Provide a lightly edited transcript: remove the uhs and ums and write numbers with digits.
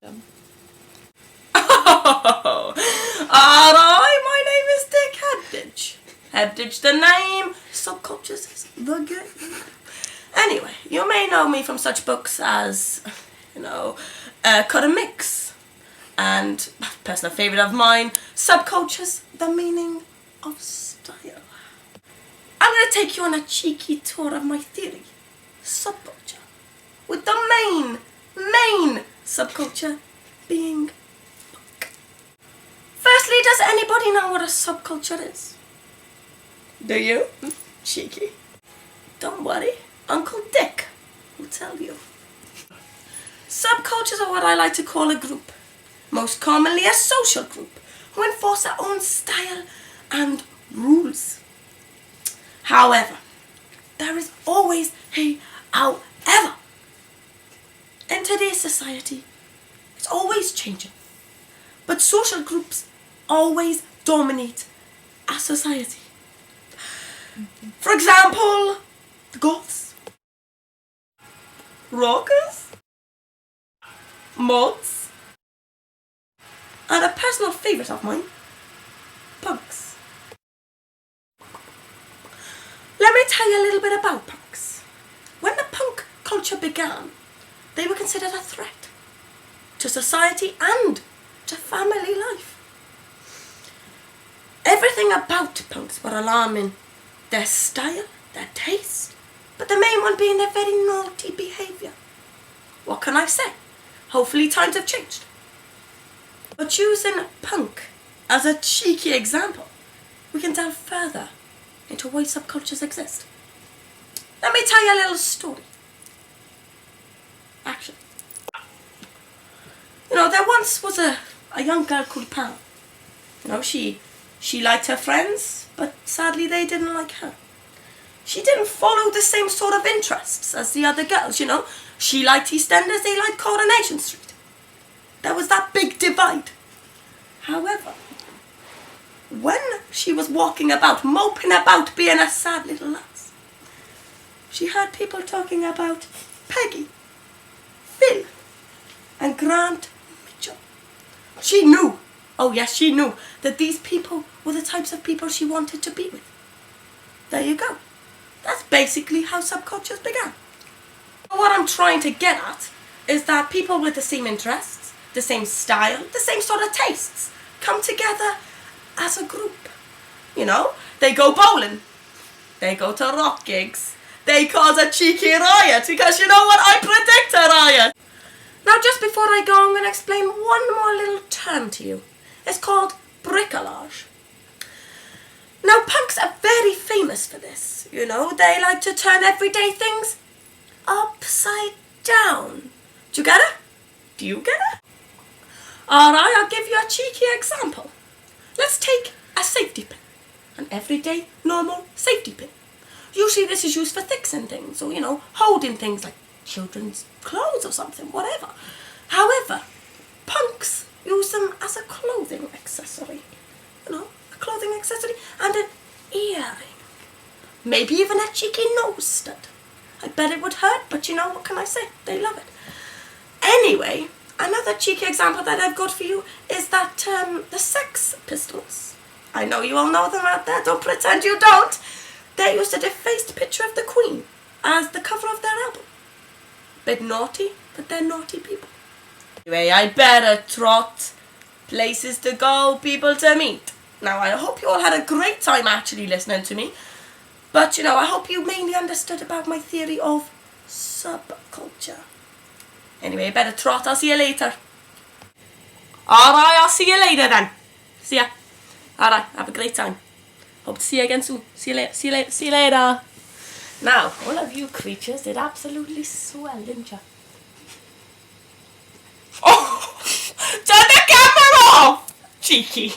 Oh, alright, my name is Dick Hebdige. Hebdige the name, subcultures is the game. Anyway, you may know me from such books as, Cut and Mix, and personal favourite of mine, Subcultures, the meaning of style. I'm going to take you on a cheeky tour of my theory, subculture, with the main subculture being punk. Firstly, does anybody know what a subculture is? Do you? Cheeky. Don't worry, Uncle Dick will tell you. Subcultures are what I like to call a group, most commonly a social group, who enforce their own style and rules. However, there is always a however. In today's society, it's always changing, but social groups always dominate a society. For example, the goths, rockers, mods, and a personal favourite of mine, punks. Let me tell you a little bit about punks. When the punk culture began, they were considered a threat to society and to family life. Everything about punks were alarming. Their style, their taste, but the main one being their very naughty behaviour. What can I say? Hopefully times have changed. But using punk as a cheeky example, we can delve further into why subcultures exist. Let me tell you a little story. Action. There once was a young girl called Pam. She liked her friends, but sadly they didn't like her. She didn't follow the same sort of interests as the other girls, She liked EastEnders, they liked Coronation Street. There was that big divide. However, when she was walking about, moping about being a sad little lass, she heard people talking about Peggy, Phil, and Grant Mitchell. She knew, oh yes, she knew, that these people were the types of people she wanted to be with. There you go. That's basically how subcultures began. What I'm trying to get at is that people with the same interests, the same style, the same sort of tastes, come together as a group. They go bowling, they go to rock gigs, they cause a cheeky riot, because you know what, I predict a riot. Now just before I go, I'm going to explain one more little term to you. It's called bricolage. Now punks are very famous for this, They like to turn everyday things upside down. Do you get it? Do you get it? Alright, I'll give you a cheeky example. Let's take a safety pin. An everyday, normal safety pin. Usually this is used for fixing things or, holding things like children's clothes or something, whatever. However, punks use them as a clothing accessory. A clothing accessory and an earring. Maybe even a cheeky nose stud. I bet it would hurt, but what can I say? They love it. Anyway, another cheeky example that I've got for you is that the Sex Pistols. I know you all know them out there, don't pretend you don't. They used a defaced picture of the Queen as the cover of their album. Bit naughty, but they're naughty people. Anyway, I better trot. Places to go, people to meet. Now, I hope you all had a great time actually listening to me. But, I hope you mainly understood about my theory of subculture. Anyway, better trot. I'll see you later. Alright, I'll see you later then. See ya. Alright, have a great time. Hope to see you again soon. See you later. See you later. See you later. Now, all of you creatures did absolutely swell, didn't you? Oh! Turn the camera off! Cheeky.